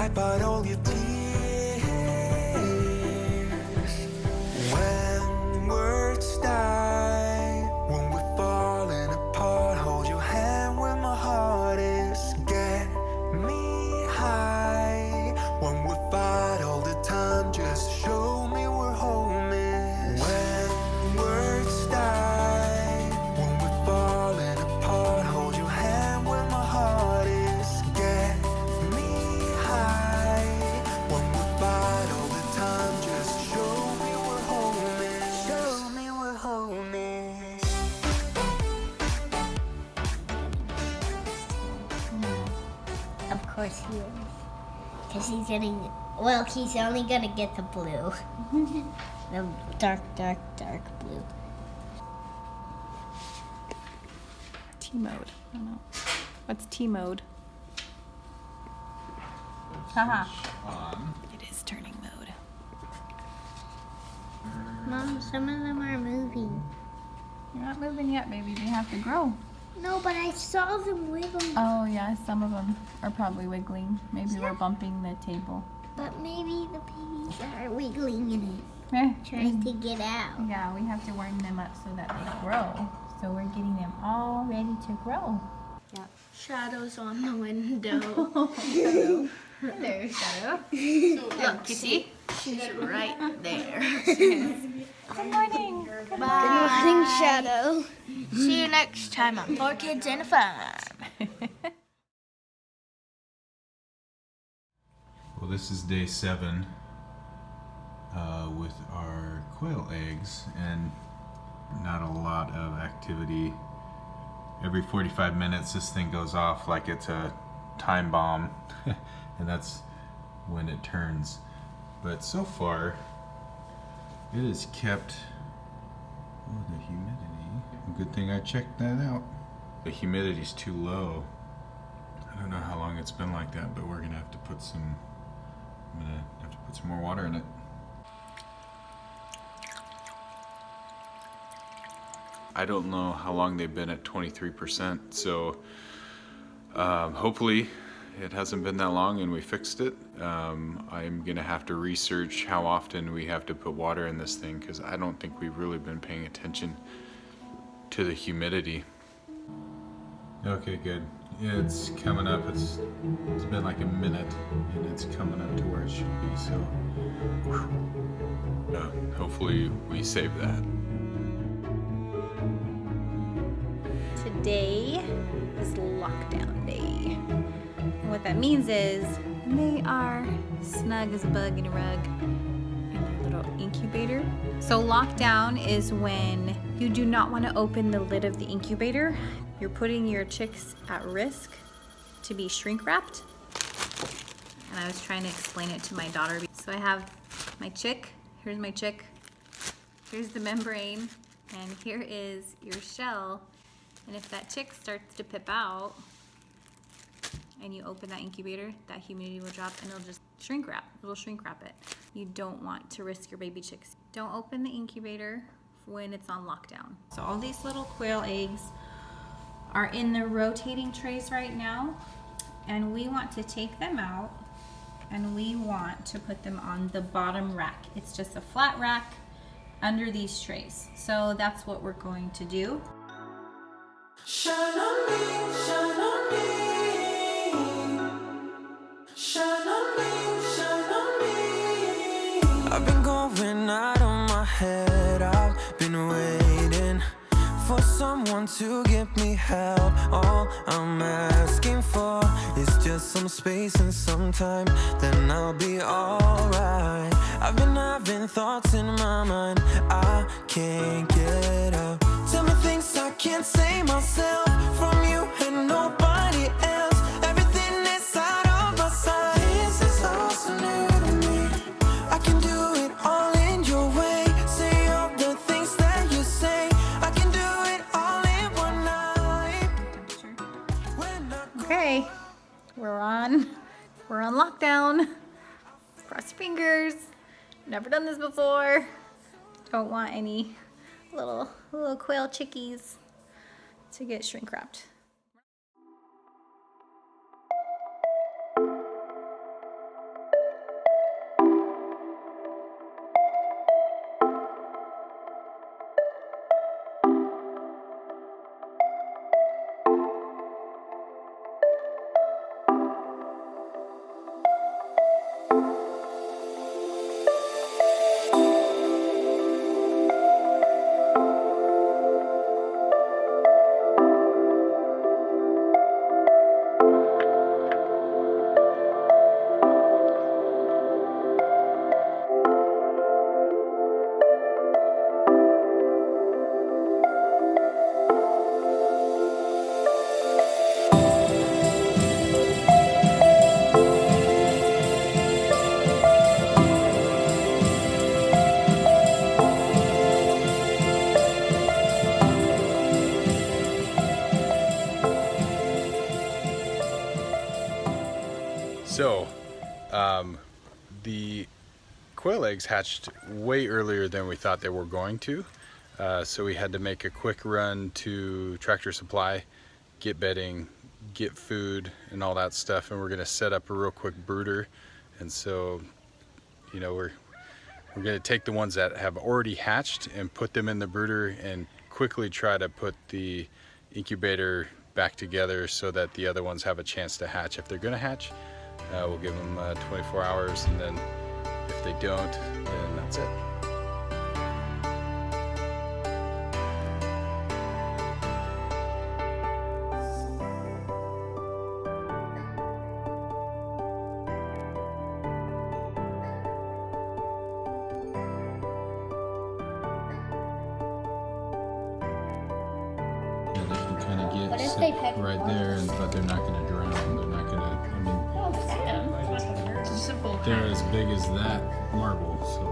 wipe out all your tears. When words die, when we're falling apart, hold your hand when my heart is. Get me high. When we fight all the time, just show me we're home. When words die, when we're falling apart, hold your hand when my heart is. Get me high. When we fight all the time, just show me we're home. Show me we're home. Of course he is. Because he's getting, well, he's only going to get the blue. The dark, dark, dark blue. T mode. I don't know. What's T mode? Haha. It is turning mode. Mom, some of them are moving. You're not moving yet, baby. They have to grow. No, but I saw them wiggling. Oh yeah, some of them are probably wiggling. Maybe we're bumping the table. But maybe the babies are wiggling in it, Eh, trying to get out. yeah, we have to warm them up so that they grow. So we're getting them all ready to grow. Yeah. Shadows on the window. Hello. Hello, Shadow. Look, you see? She's right there. Good morning. Good morning, Shadow. See you next time on 4 Kids and a Farm. Well, this is day 7 with our quail eggs, and not a lot of activity. Every 45 minutes this thing goes off like it's a time bomb, and that's when it turns. But so far, it has kept the humidity. Good thing I checked that out. The humidity's too low. I don't know how long it's been like that, but we're gonna have to put some. I'm gonna have to put some more water in it. I don't know how long they've been at 23%, so hopefully it hasn't been that long and we fixed it. I'm gonna have to research how often we have to put water in this thing, because I don't think we've really been paying attention to the humidity. Okay, good. Yeah, it's coming up. It's been like a minute and it's coming up to where it should be, so hopefully we save that. Today is lockdown day. And what that means is they are snug as a bug in a rug in their little incubator. So lockdown is when you do not want to open the lid of the incubator. You're putting your chicks at risk to be shrink wrapped. And I was trying to explain it to my daughter. So I have my chick. Here's my chick. Here's the membrane. And here is your shell. And if that chick starts to pip out and you open that incubator, that humidity will drop and it'll just shrink wrap. It'll shrink wrap it. You don't want to risk your baby chicks. Don't open the incubator when it's on lockdown. So all these little quail eggs are in the rotating trays right now, and we want to take them out and we want to put them on the bottom rack. It's just a flat rack under these trays. So that's what we're going to do. Shine on me, shine on me. Shine on me, shine on me. I've been going out of my head. I've been waiting for someone to give me help. All I'm asking for is just some space and some time, then I'll be alright. I've been having thoughts in my mind I can't get out. Tell me things I can't say myself, from you and nobody else. Everything is out of my sight. This is all so new to me. I can do it all in your way. Say all the things that you say. I can do it all in one night. Okay, we're on lockdown. Cross your fingers. Never done this before. Don't want any little quail chickies to get shrink wrapped. The quail eggs hatched way earlier than we thought they were going to. So we had to make a quick run to Tractor Supply, get bedding, get food and all that stuff, and we're gonna set up a real quick brooder. And so, you know, we're gonna take the ones that have already hatched and put them in the brooder and quickly try to put the incubator back together so that the other ones have a chance to hatch. If they're gonna hatch, we'll give them 24 hours, and then if they don't, then that's it. Yeah, they can kind of What get if set they pick right there, but they're not gonna drown. They're not gonna, I mean, Simple. they're as big as that marble, so.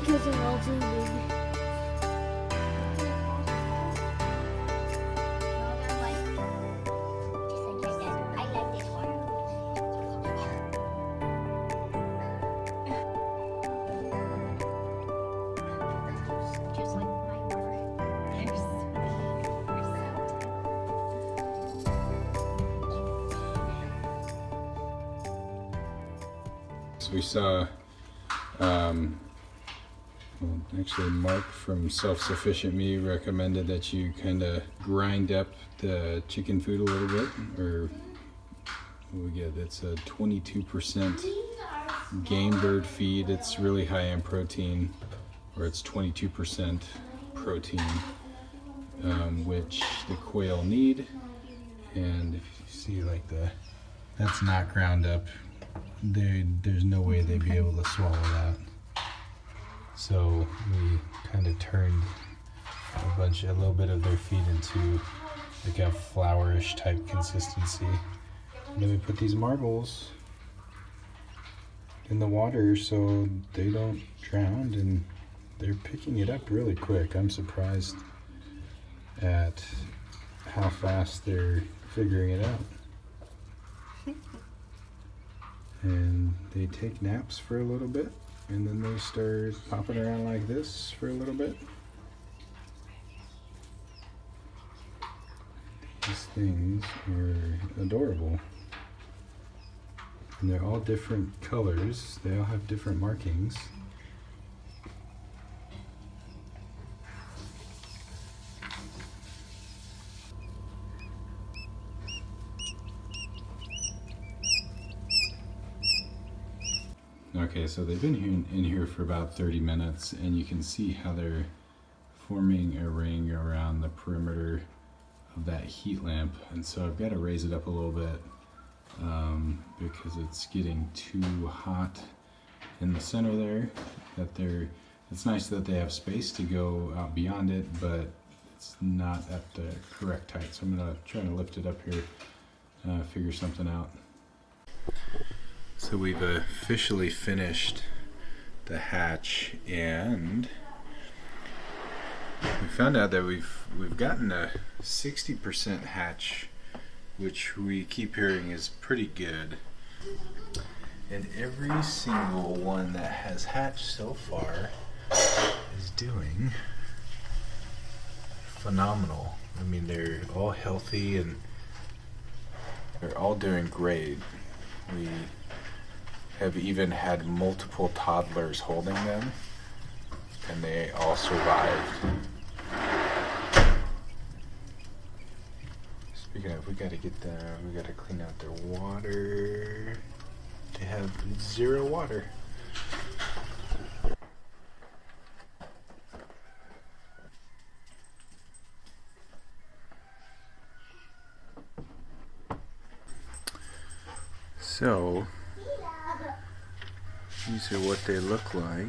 Because they're all too big. So we saw, well, actually Mark from Self-Sufficient Me recommended that you kind of grind up the chicken food a little bit, or what we get, it's a 22% game bird feed. It's really high in protein, or it's 22% protein, which the quail need. And if you see, like, that's not ground up. There's no way they'd be able to swallow that. So we kind of turned a little bit of their feed into like a flourish type consistency. And then we put these marbles in the water so they don't drown, and they're picking it up really quick. I'm surprised at how fast they're figuring it out. And they take naps for a little bit, and then they start popping around like this for a little bit. These things are adorable. And they're all different colors. They all have different markings. Okay, so they've been in here for about 30 minutes, and you can see how they're forming a ring around the perimeter of that heat lamp. And so I've got to raise it up a little bit because it's getting too hot in the center there. It's nice that they have space to go out beyond it, but it's not at the correct height. So I'm gonna try to lift it up here, figure something out. So So we've officially finished the hatch, and we found out that we've gotten a 60% hatch, which we keep hearing is pretty good. And every single one that has hatched so far is doing phenomenal. I mean, they're all healthy and they're all doing great. We have even had multiple toddlers holding them, and they all survived. Speaking of, we gotta clean out their water. They have 0 water. So, these are what they look like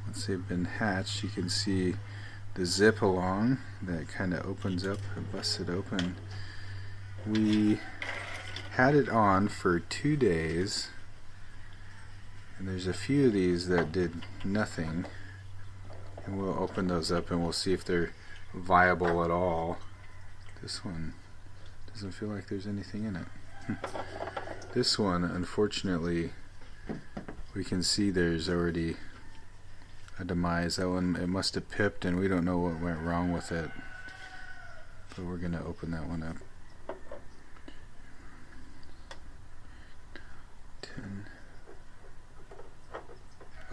once they've been hatched. You can see the zip along that kind of opens up and busts it open. We had it on for 2 days, and there's a few of these that did nothing, and we'll open those up and we'll see if they're viable at all. This one doesn't feel like there's anything in it. This one, unfortunately, we can see there's already a demise. That one, it must have pipped, and we don't know what went wrong with it, but we're gonna open that one up. 10,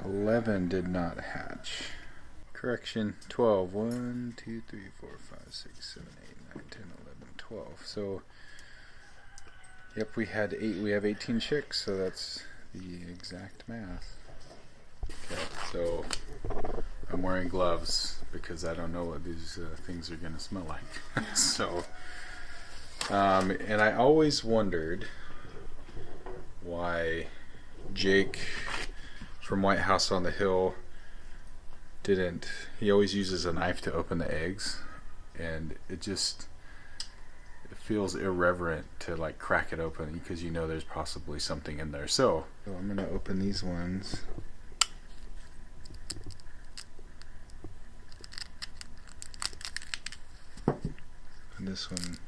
11 did not hatch. Correction, 12. 1, 2, 3, 4, 5, 6, 7, 8, 9, 10, 11, 12. So, yep, we have 18 chicks, so that's the exact math. Okay, so I'm wearing gloves because I don't know what these things are going to smell like. So, and I always wondered why Jake from White House on the Hill didn't. He always uses a knife to open the eggs, and it feels irreverent to like crack it open because you know there's possibly something in there. So I'm going to open these ones. And this one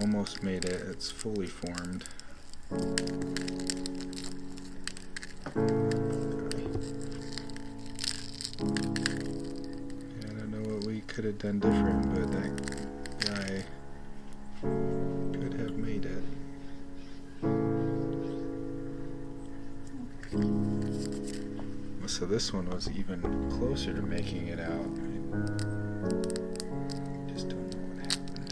almost made it. It's fully formed. I don't know what we could have done different, but that guy could have made it. So this one was even closer to making it out. Just don't know what happened.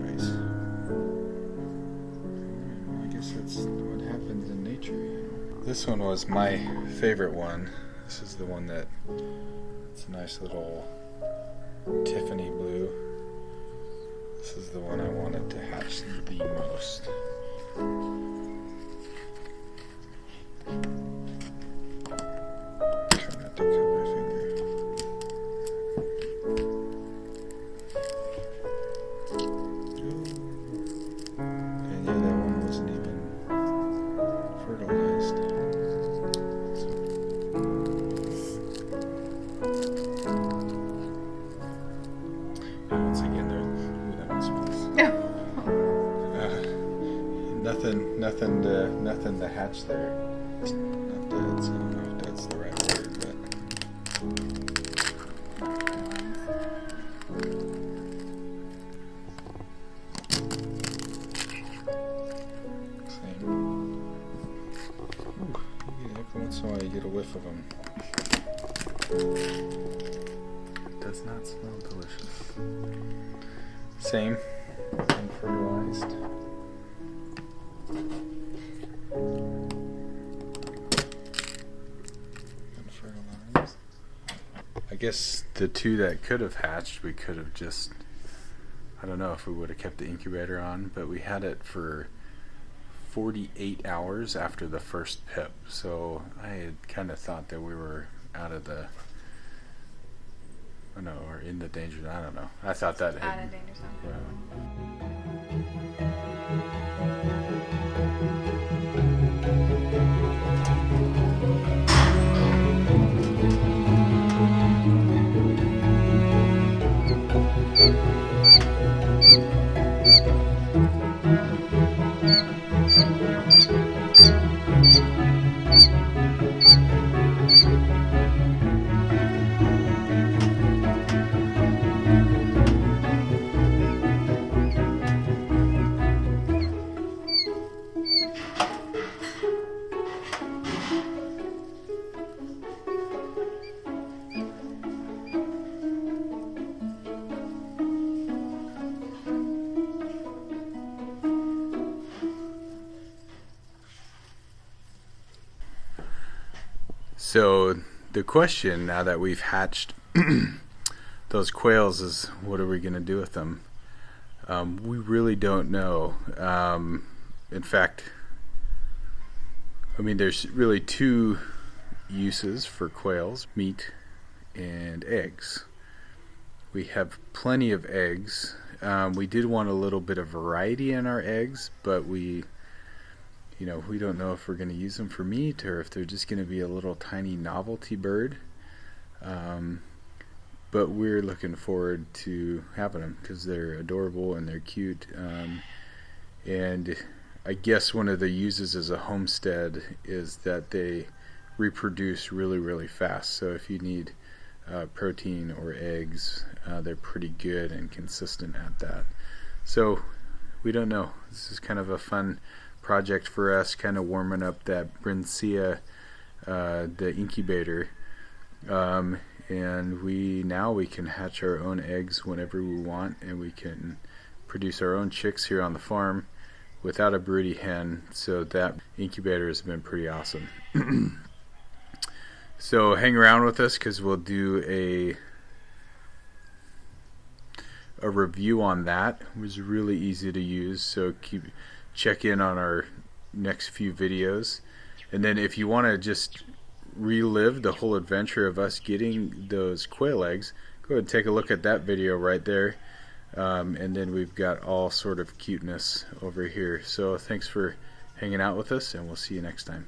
Guys. Well, I guess that's what happens in nature, you know. This one was my favorite one. This is the one that, it's a nice little Tiffany blue. This is the one I wanted to hatch the most. Try not to cut my finger. And yeah, that one wasn't even fertilized. Once again, that one smells. Nothing to hatch there. Not dead, so I don't know if that's the right word, but. Same. Ooh, every once in a while you get a whiff of them. It does not smell delicious. Same, unfertilized. Unfertilized. I guess the two that could have hatched, we could have just, I don't know if we would have kept the incubator on, but we had it for 48 hours after the first pip. So I had kind of thought that we were out of the Oh, no, or in the danger zone. I don't know. I thought that Out of danger zone. Yeah. So the question, now that we've hatched those quails, is what are we going to do with them? We really don't know. In fact, I mean, there's really two uses for quails: meat and eggs. We have plenty of eggs. We did want a little bit of variety in our eggs, but we don't know if we're going to use them for meat or if they're just going to be a little tiny novelty bird. But we're looking forward to having them because they're adorable and they're cute. And I guess one of the uses as a homestead is that they reproduce really, really fast. So if you need protein or eggs, they're pretty good and consistent at that. So we don't know. This is kind of a fun project for us, kind of warming up that Brinsea, the incubator. And we can hatch our own eggs whenever we want, and we can produce our own chicks here on the farm without a broody hen. So that incubator has been pretty awesome. So hang around with us because we'll do a review on that. It was really easy to use, so check in on our next few videos. And then if you want to just relive the whole adventure of us getting those quail eggs, go ahead and take a look at that video right there. And then we've got all sort of cuteness over here. So thanks for hanging out with us, and we'll see you next time.